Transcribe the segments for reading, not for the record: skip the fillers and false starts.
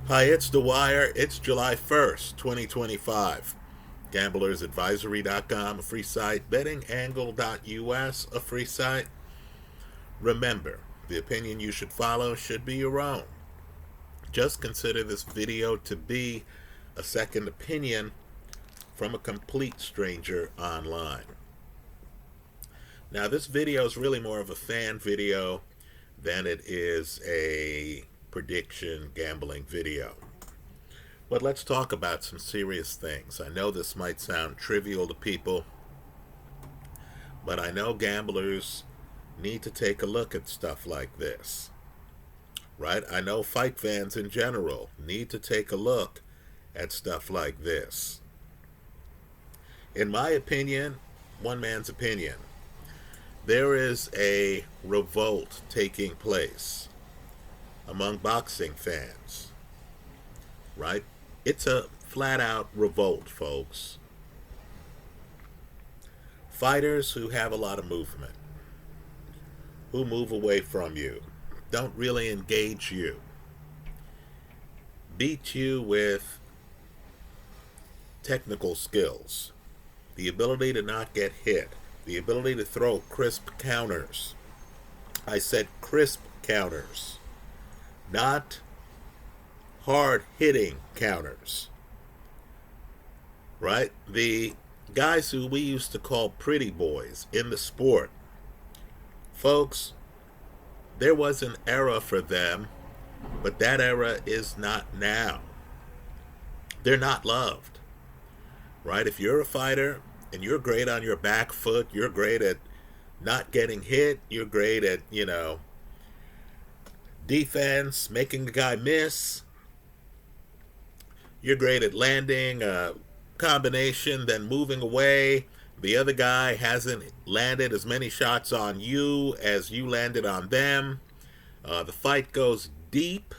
Hi, it's Dwyer. It's July 1st, 2025. GamblersAdvisory.com, a free site. BettingAngle.us, a free site. Remember, the opinion you should follow should be your own. Just consider this video to be a second opinion from a complete stranger online. Now, this video is really more of a fan video than it is a prediction gambling video. But let's talk about some serious things. I know this might sound trivial to people, but I know gamblers need to take a look at stuff like this, right? I know fight fans in general need to take a look at stuff like this. In my opinion, one man's opinion, there is a revolt taking place among boxing fans, right? It's a flat-out revolt, folks. Fighters who have a lot of movement, who move away from you, don't really engage you, beat you with technical skills, the ability to not get hit, the ability to throw crisp counters. I said crisp counters, not hard-hitting counters, right? The guys who we used to call pretty boys in the sport, folks, there was an era for them, but that era is not now. They're not loved, right? If you're a fighter and you're great on your back foot, you're great at not getting hit, you're great at, defense, making the guy miss, you're great at landing a combination, then moving away. The other guy hasn't landed as many shots on you as you landed on them. The fight goes deep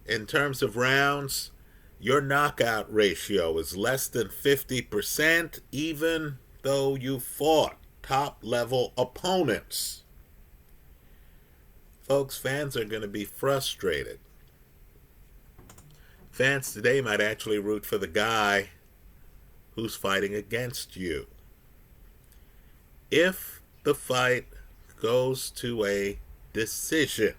in terms of rounds. Your knockout ratio is less than 50%, even though you fought top-level opponents. Folks, fans are going to be frustrated. Fans today might actually root for the guy who's fighting against you. If the fight goes to a decision,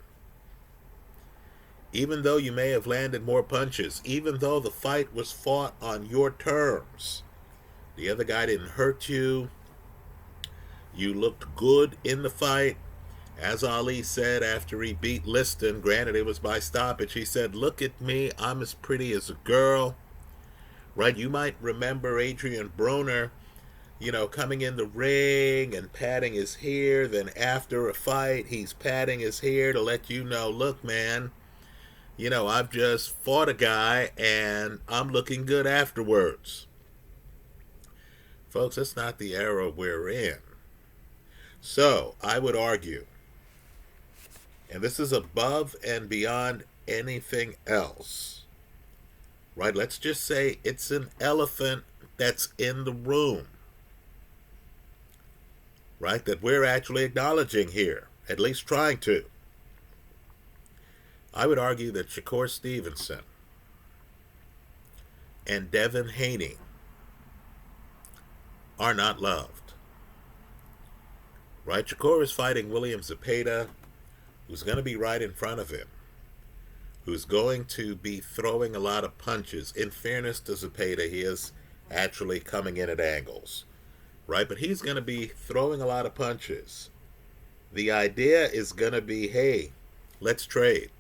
even though you may have landed more punches, even though the fight was fought on your terms, the other guy didn't hurt you, you looked good in the fight. As Ali said after he beat Liston, granted it was by stoppage, he said, "Look at me, I'm as pretty as a girl." Right? You might remember Adrian Broner, coming in the ring and patting his hair. Then after a fight, he's patting his hair to let you know, "Look, man, I've just fought a guy and I'm looking good afterwards." Folks, that's not the era we're in. So, I would argue, and this is above and beyond anything else, right? Let's just say it's an elephant that's in the room, right? That we're actually acknowledging here, at least trying to. I would argue that Shakur Stevenson and Devin Haney are not loved, right? Shakur is fighting William Zepeda, who's going to be right in front of him, who's going to be throwing a lot of punches. In fairness to Zepeda, he is actually coming in at angles, right? But he's going to be throwing a lot of punches. The idea is going to be, hey, let's trade.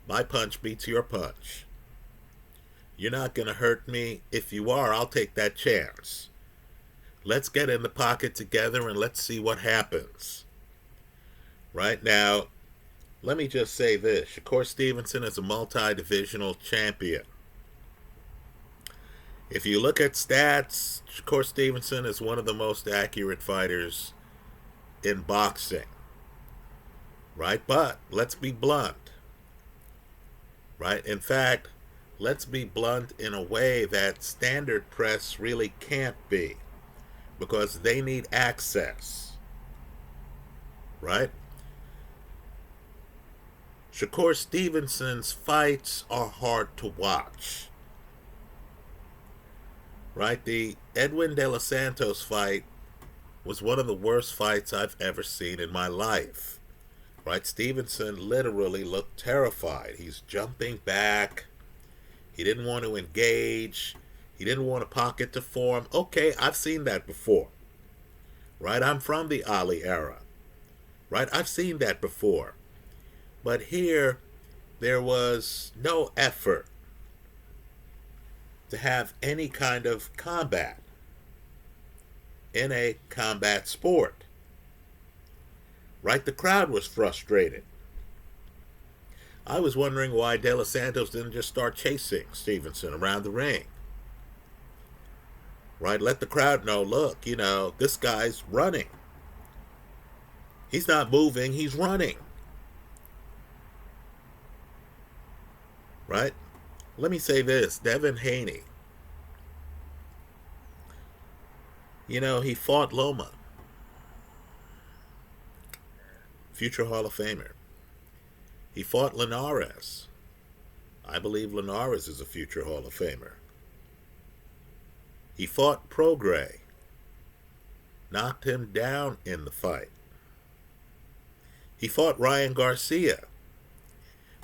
My punch beats your punch. You're not going to hurt me. If you are, I'll take that chance. Let's get in the pocket together and let's see what happens. Right now, let me just say this. Shakur Stevenson is a multi-divisional champion. If you look at stats, Shakur Stevenson is one of the most accurate fighters in boxing. Right? But let's be blunt. Right? In fact, let's be blunt in a way that standard press really can't be, because they need access. Right? Shakur Stevenson's fights are hard to watch. Right? The Edwin De Los Santos fight was one of the worst fights I've ever seen in my life. Right? Stevenson literally looked terrified. He's jumping back. He didn't want to engage. He didn't want a pocket to form. Okay, I've seen that before. Right? I'm from the Ali era. Right? I've seen that before. But here, there was no effort to have any kind of combat in a combat sport. Right? The crowd was frustrated. I was wondering why De Los Santos didn't just start chasing Stevenson around the ring. Right? Let the crowd know, look, this guy's running. He's not moving, he's running. Right? Let me say this, Devin Haney. He fought Loma. Future Hall of Famer. He fought Linares. I believe Linares is a future Hall of Famer. He fought Prograis. Knocked him down in the fight. He fought Ryan Garcia.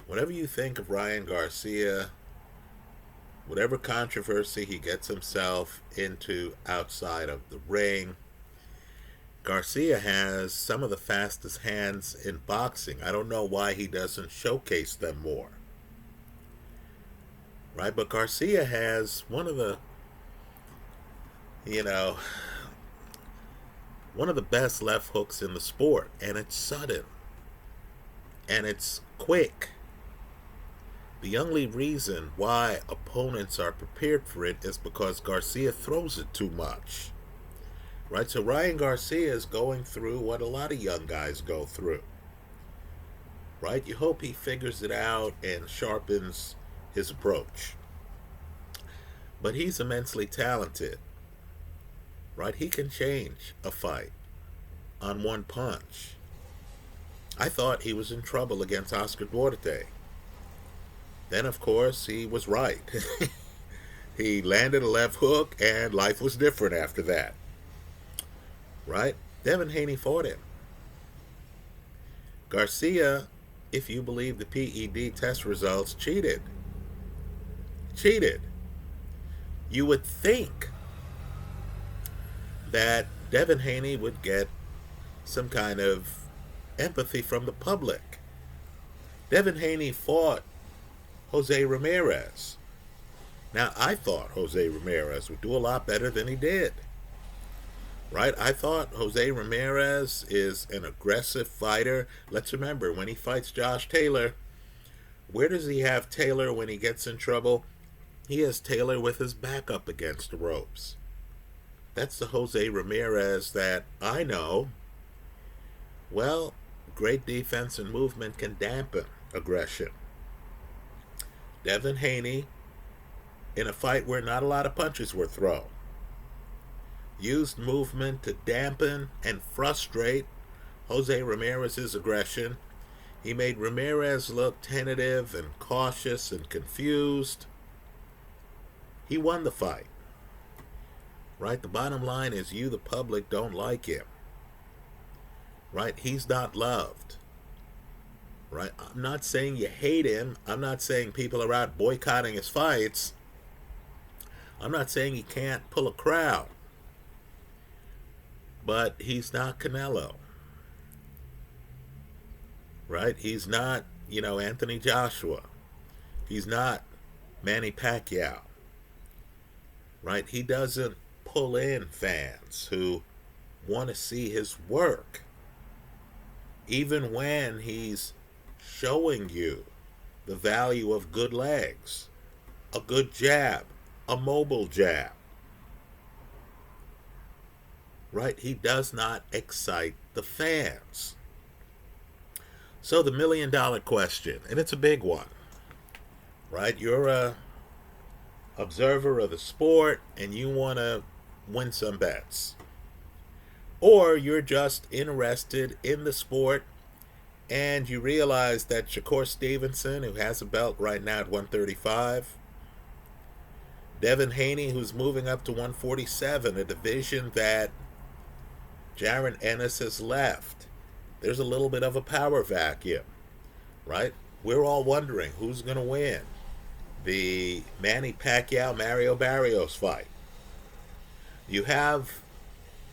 Whenever you think of Ryan Garcia, whatever controversy he gets himself into outside of the ring, Garcia has some of the fastest hands in boxing. I don't know why he doesn't showcase them more. Right? But Garcia has one of the best left hooks in the sport. And it's sudden. And it's quick. The only reason why opponents are prepared for it is because Garcia throws it too much. Right? So Ryan Garcia is going through what a lot of young guys go through. Right? You hope he figures it out and sharpens his approach. But he's immensely talented. Right? He can change a fight on one punch. I thought he was in trouble against Oscar Duarte. Then, of course, he was right. He landed a left hook, and life was different after that. Right? Devin Haney fought him. Garcia, if you believe the PED test results, cheated. You would think that Devin Haney would get some kind of empathy from the public. Devin Haney fought Jose Ramirez. Now, I thought Jose Ramirez would do a lot better than he did. Right? I thought Jose Ramirez is an aggressive fighter. Let's remember, when he fights Josh Taylor, where does he have Taylor when he gets in trouble? He has Taylor with his back up against the ropes. That's the Jose Ramirez that I know. Well, great defense and movement can dampen aggression. Devin Haney, in a fight where not a lot of punches were thrown, used movement to dampen and frustrate Jose Ramirez's aggression. He made Ramirez look tentative and cautious and confused. He won the fight. Right? The bottom line is you, the public, don't like him. Right? He's not loved. Right? I'm not saying you hate him. I'm not saying people are out boycotting his fights. I'm not saying he can't pull a crowd. But he's not Canelo. Right? He's not, Anthony Joshua. He's not Manny Pacquiao. Right? He doesn't pull in fans who want to see his work. Even when he's showing you the value of good legs, a good jab, a mobile jab. Right? He does not excite the fans. So the $1 million question, and it's a big one. Right? You're a observer of the sport and you want to win some bets. Or you're just interested in the sport And you realize that Shakur Stevenson, who has a belt right now at 135, Devin Haney, who's moving up to 147, a division that Jaron Ennis has left. There's a little bit of a power vacuum, right? We're all wondering who's going to win the Manny Pacquiao-Mario Barrios fight. You have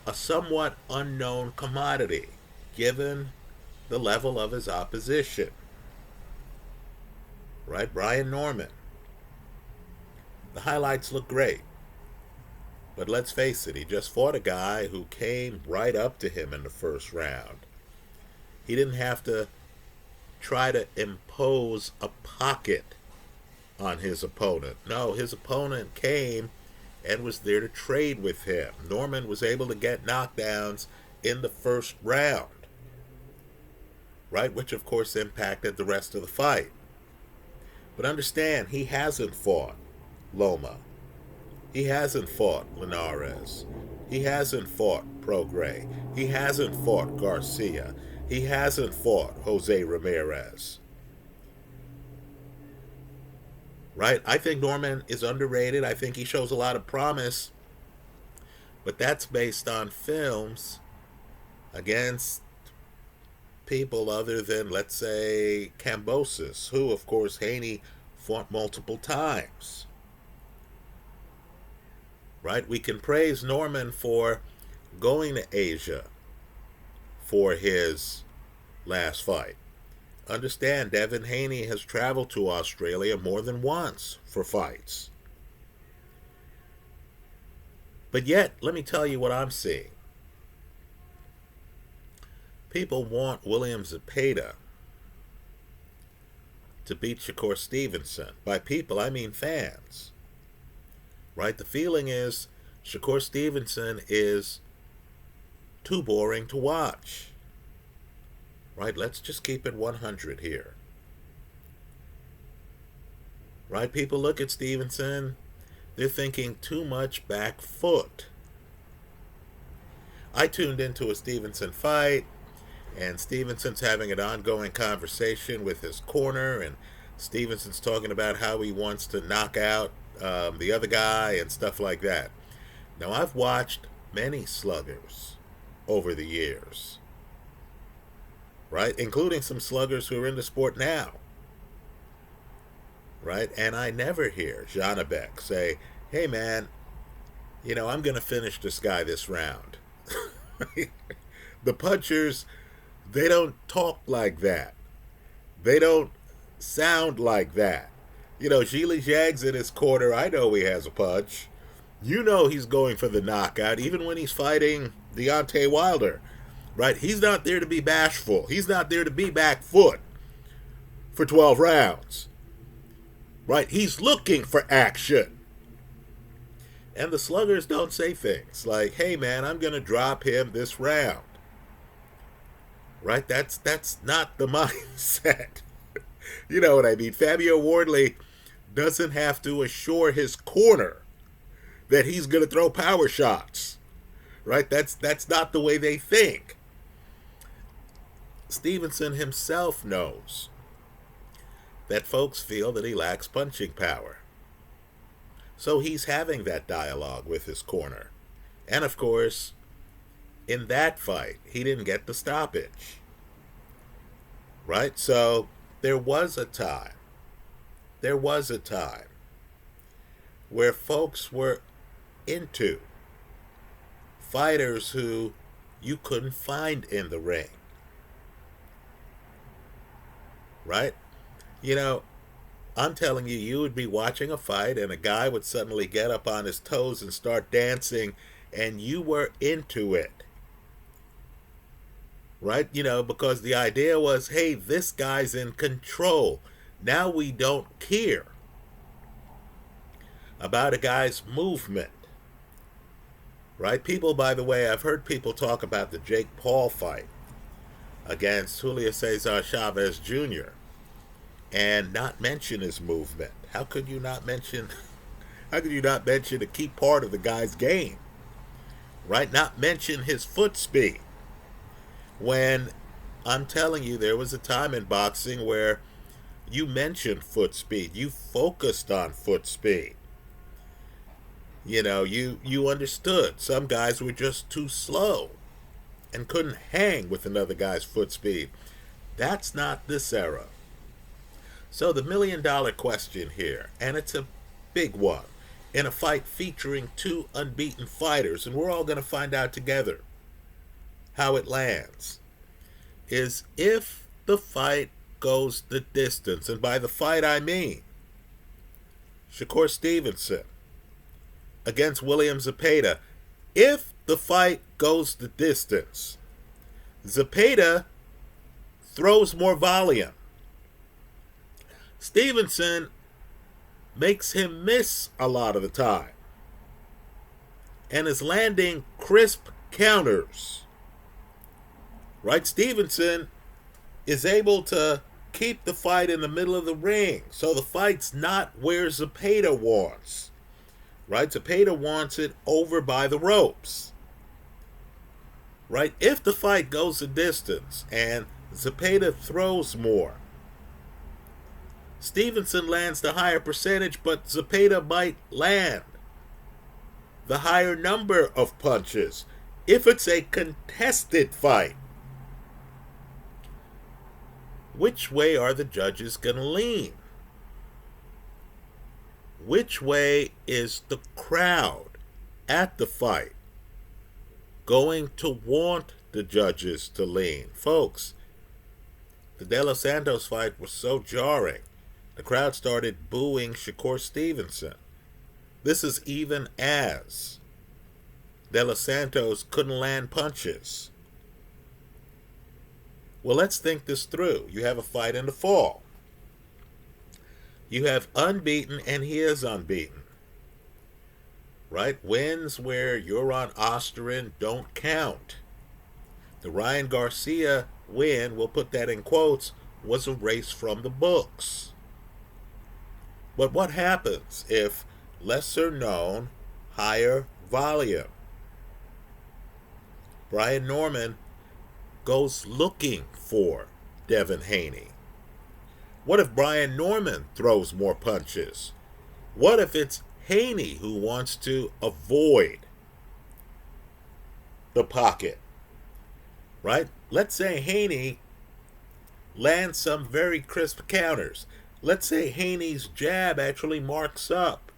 a somewhat unknown commodity, given the level of his opposition, right? Brian Norman. The highlights look great, but let's face it, he just fought a guy who came right up to him in the first round. He didn't have to try to impose a pocket on his opponent. No, his opponent came and was there to trade with him. Norman was able to get knockdowns in the first round, right? Which of course impacted the rest of the fight. But understand, he hasn't fought Loma. He hasn't fought Linares. He hasn't fought Prograis. He hasn't fought Garcia. He hasn't fought Jose Ramirez. Right? I think Norman is underrated. I think he shows a lot of promise. But that's based on films against people other than, let's say, Kambosos, who, of course, Haney fought multiple times. Right? We can praise Norman for going to Asia for his last fight. Understand, Devin Haney has traveled to Australia more than once for fights. But yet, let me tell you what I'm seeing. People want William Zepeda to beat Shakur Stevenson. By people, I mean fans. Right? The feeling is Shakur Stevenson is too boring to watch. Right? Let's just keep it 100 here. Right? People look at Stevenson, they're thinking too much back foot. I tuned into a Stevenson fight, and Stevenson's having an ongoing conversation with his corner, and Stevenson's talking about how he wants to knock out the other guy and stuff like that. Now, I've watched many sluggers over the years, right? Including some sluggers who are in the sport now, right? And I never hear Janabek say, hey, man, I'm going to finish this guy this round. The punchers, they don't talk like that. They don't sound like that. Zhilei Zhang's in his corner. I know he has a punch. He's going for the knockout, even when he's fighting Deontay Wilder, right? He's not there to be bashful. He's not there to be back foot for 12 rounds, right? He's looking for action. And the sluggers don't say things like, hey, man, I'm going to drop him this round, right? That's not the mindset. You know what I mean? Fabio Wardley doesn't have to assure his corner that he's going to throw power shots, right? That's not the way they think. Stevenson himself knows that folks feel that he lacks punching power. So he's having that dialogue with his corner. And of course, in that fight, he didn't get the stoppage, right? So there was a time where folks were into fighters who you couldn't find in the ring, right? I'm telling you, you would be watching a fight and a guy would suddenly get up on his toes and start dancing, and you were into it, right? Because the idea was, hey, this guy's in control. Now we don't care about a guy's movement, right? People, by the way, I've heard people talk about the Jake Paul fight against Julio Cesar Chavez Jr. and not mention his movement. How could you not mention a key part of the guy's game, right? Not mention his foot speed when I'm telling you, there was a time in boxing where you mentioned foot speed. You focused on foot speed. You understood. Some guys were just too slow and couldn't hang with another guy's foot speed. That's not this era. So the $1 million question here, and it's a big one, in a fight featuring two unbeaten fighters, and we're all going to find out together how it lands, is if the fight goes the distance, and by the fight I mean Shakur Stevenson against William Zepeda. If the fight goes the distance, Zepeda throws more volume. Stevenson makes him miss a lot of the time and is landing crisp counters. Right? Stevenson is able to keep the fight in the middle of the ring, so the fight's not where Zepeda wants. Right? Zepeda wants it over by the ropes. Right? If the fight goes the distance and Zepeda throws more, Stevenson lands the higher percentage, but Zepeda might land the higher number of punches if it's a contested fight. Which way are the judges going to lean? Which way is the crowd at the fight going to want the judges to lean? Folks, the De Los Santos fight was so jarring, the crowd started booing Shakur Stevenson. This is even as De Los Santos couldn't land punches. Well, let's think this through. You have a fight in the fall. You have unbeaten, and he is unbeaten. Right? Wins where you're on Osterin don't count. The Ryan Garcia win, we'll put that in quotes, was a race from the books. But what happens if lesser known, higher volume? Brian Norman goes looking for Devin Haney. What if Brian Norman throws more punches? What if it's Haney who wants to avoid the pocket? Right? Let's say Haney lands some very crisp counters. Let's say Haney's jab actually marks up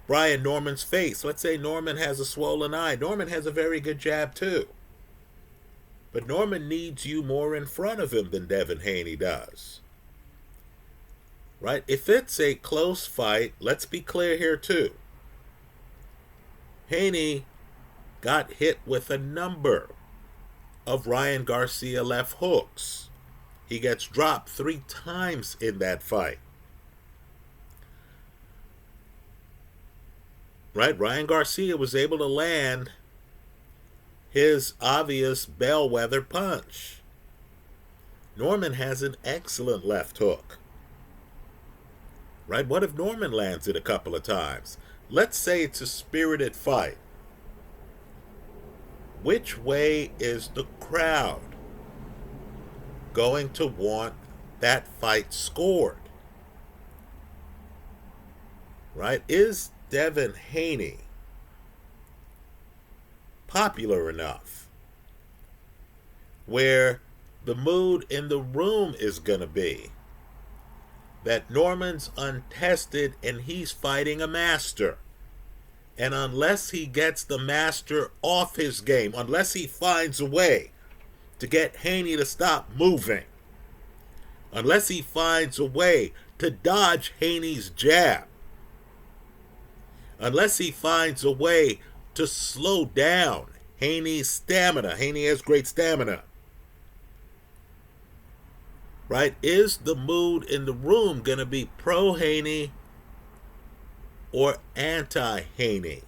Brian Norman's face. Let's say Norman has a swollen eye. Norman has a very good jab too. But Norman needs you more in front of him than Devin Haney does. Right? If it's a close fight, let's be clear here too. Haney got hit with a number of Ryan Garcia left hooks. He gets dropped 3 times in that fight. Right? Ryan Garcia was able to land his obvious bellwether punch. Norman has an excellent left hook. Right? What if Norman lands it a couple of times? Let's say it's a spirited fight. Which way is the crowd going to want that fight scored? Right? Is Devin Haney popular enough where the mood in the room is going to be that Norman's untested and he's fighting a master? And unless he gets the master off his game, unless he finds a way to get Haney to stop moving, unless he finds a way to dodge Haney's jab, unless he finds a way to slow down Haney's stamina. Haney has great stamina. Right? Is the mood in the room going to be pro-Haney or anti-Haney?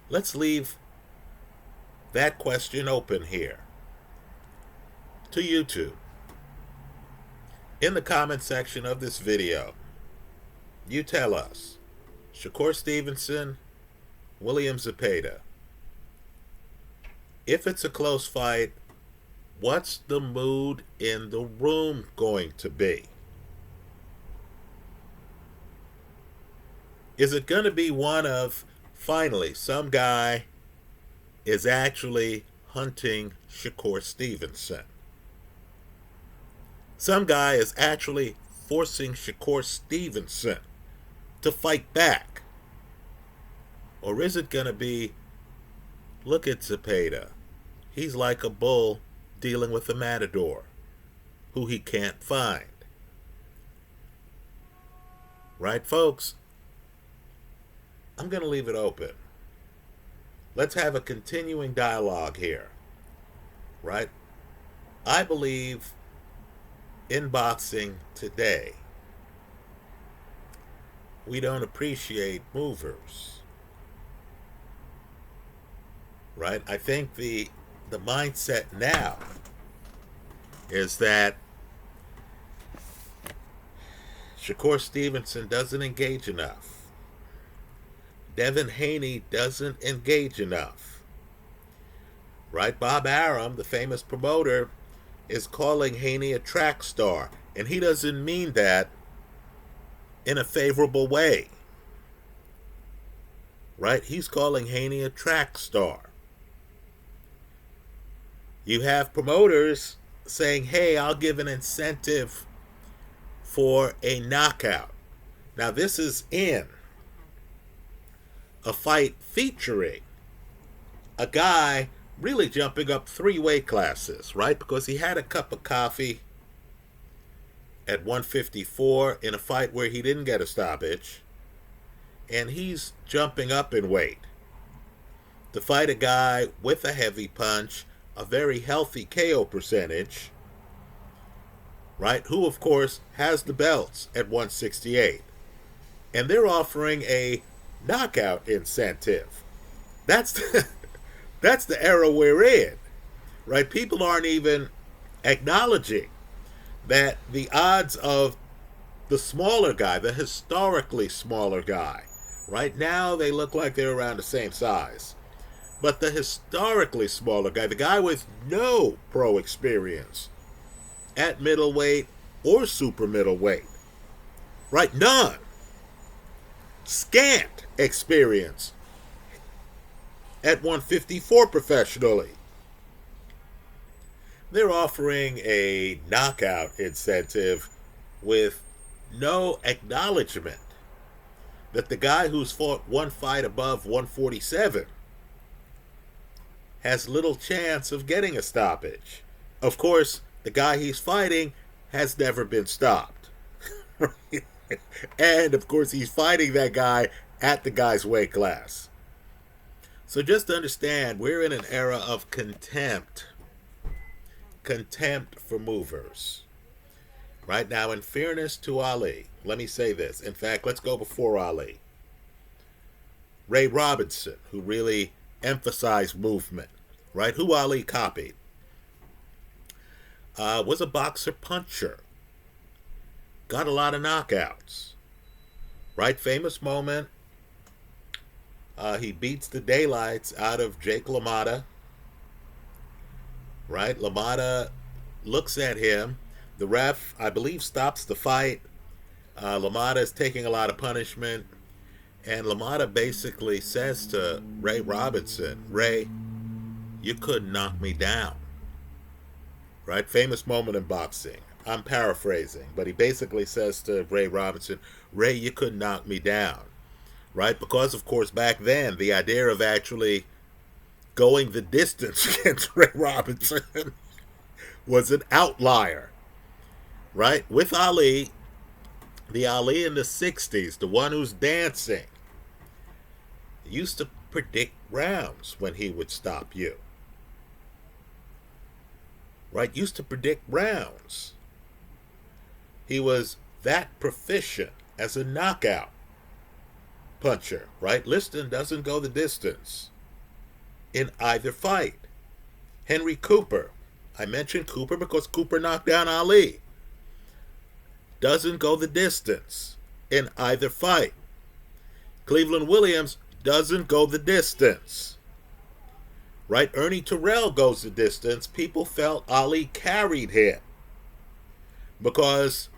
Let's leave that question open here to you two. In the comment section of this video, you tell us, Shakur Stevenson, William Zepeda. If it's a close fight, what's the mood in the room going to be? Is it going to be one of, finally, some guy is actually hunting Shakur Stevenson? Some guy is actually forcing Shakur Stevenson to fight back? Or is it going to be, look at Zepeda. He's like a bull dealing with a matador who he can't find. Right, folks? I'm going to leave it open. Let's have a continuing dialogue here. Right? I believe in boxing today, we don't appreciate movers. Right? I think the mindset now is that Shakur Stevenson doesn't engage enough. Devin Haney doesn't engage enough. Right? Bob Arum, the famous promoter, is calling Haney a track star. And he doesn't mean that in a favorable way. Right? He's calling Haney a track star. You have promoters saying, hey, I'll give an incentive for a knockout. Now, this is in a fight featuring a guy really jumping up 3 weight classes, right? Because he had a cup of coffee at 154 in a fight where he didn't get a stoppage, and he's jumping up in weight to fight a guy with a heavy punch, a very healthy KO percentage, right? Who, of course, has the belts at 168. And they're offering a knockout incentive. That's the era we're in, right? People aren't even acknowledging that the odds of the smaller guy, the historically smaller guy, right now they look like they're around the same size. But the historically smaller guy, the guy with no pro experience at middleweight or super middleweight, right? None. Scant experience at 154 professionally. They're offering a knockout incentive with no acknowledgement that the guy who's fought one fight above 147 has little chance of getting a stoppage. Of course, the guy he's fighting has never been stopped. And, of course, he's fighting that guy at the guy's weight class. So just understand, we're in an era of contempt. Contempt for movers. Right now, in fairness to Ali, let me say this. In fact, let's go before Ali. Ray Robinson, who really emphasized movement, right? Who Ali copied, was a boxer puncher. Got a lot of knockouts. Right? Famous moment. He beats the daylights out of Jake LaMotta. Right? LaMotta looks at him. The ref, I believe, stops the fight. LaMotta is taking a lot of punishment. And LaMotta basically says to Ray Robinson, Ray, you couldn't knock me down. Right? Famous moment in boxing. I'm paraphrasing, but he basically says to Ray Robinson, Ray, you couldn't knock me down. Right? Because, of course, back then, the idea of actually going the distance against Ray Robinson was an outlier. Right? With Ali, the Ali in the 60s, the one who's dancing, used to predict rounds when he would stop you. Right? Used to predict rounds. He was that proficient as a knockout puncher, right? Liston doesn't go the distance in either fight. Henry Cooper, I mentioned Cooper because Cooper knocked down Ali, doesn't go the distance in either fight. Cleveland Williams doesn't go the distance. right? Ernie Terrell goes the distance. People felt Ali carried him because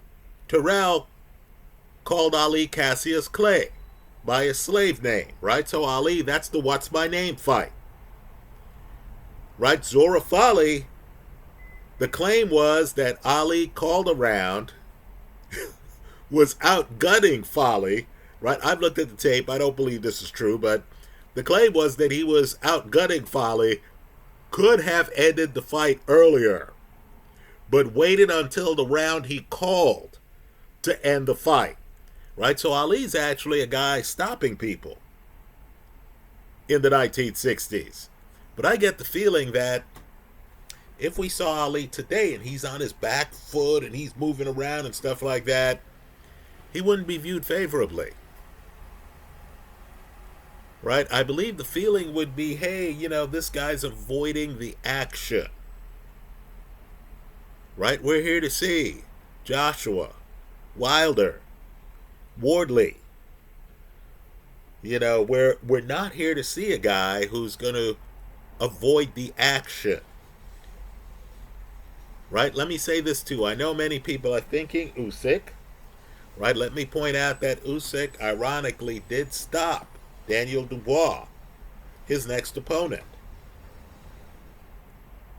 Terrell called Ali Cassius Clay by his slave name, right? So Ali, that's the what's my name fight, right? Zora Fali, the claim was that Ali called around, was outgunning Fali, right? I've looked at the tape. I don't believe this is true, but the claim was that he was outgunning Fali, could have ended the fight earlier, but waited until the round he called to end the fight, right? So Ali's actually a guy stopping people in the 1960s. But I get the feeling that if we saw Ali today and he's on his back foot and he's moving around and stuff like that, he wouldn't be viewed favorably. Right? I believe the feeling would be, hey, you know, this guy's avoiding the action. Right? We're here to see Joshua, Wilder, Wardley. You know, we're not here to see a guy who's going to avoid the action. Right? Let me say this too. I know many people are thinking Usyk. Right? Let me point out that Usyk ironically did stop Daniel Dubois, his next opponent.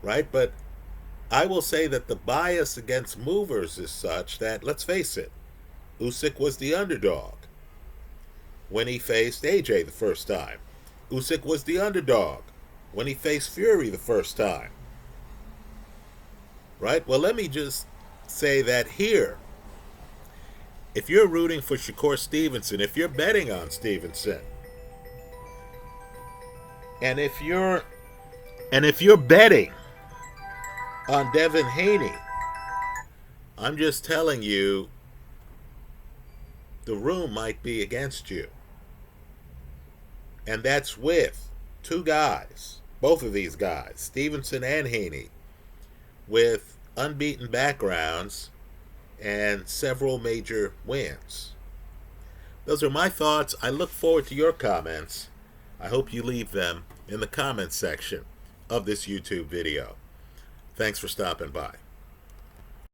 Right? But I will say that the bias against movers is such that, let's face it, Usyk was the underdog when he faced AJ the first time. Usyk was the underdog when he faced Fury the first time. Right? Well, let me just say that here, if you're rooting for Shakur Stevenson, if you're betting on Stevenson, and if you're betting on Devin Haney, I'm just telling you, the room might be against you. And that's with two guys, both of these guys, Stevenson and Haney, with unbeaten backgrounds and several major wins. Those are my thoughts. I look forward to your comments. I hope you leave them in the comments section of this YouTube video. Thanks for stopping by.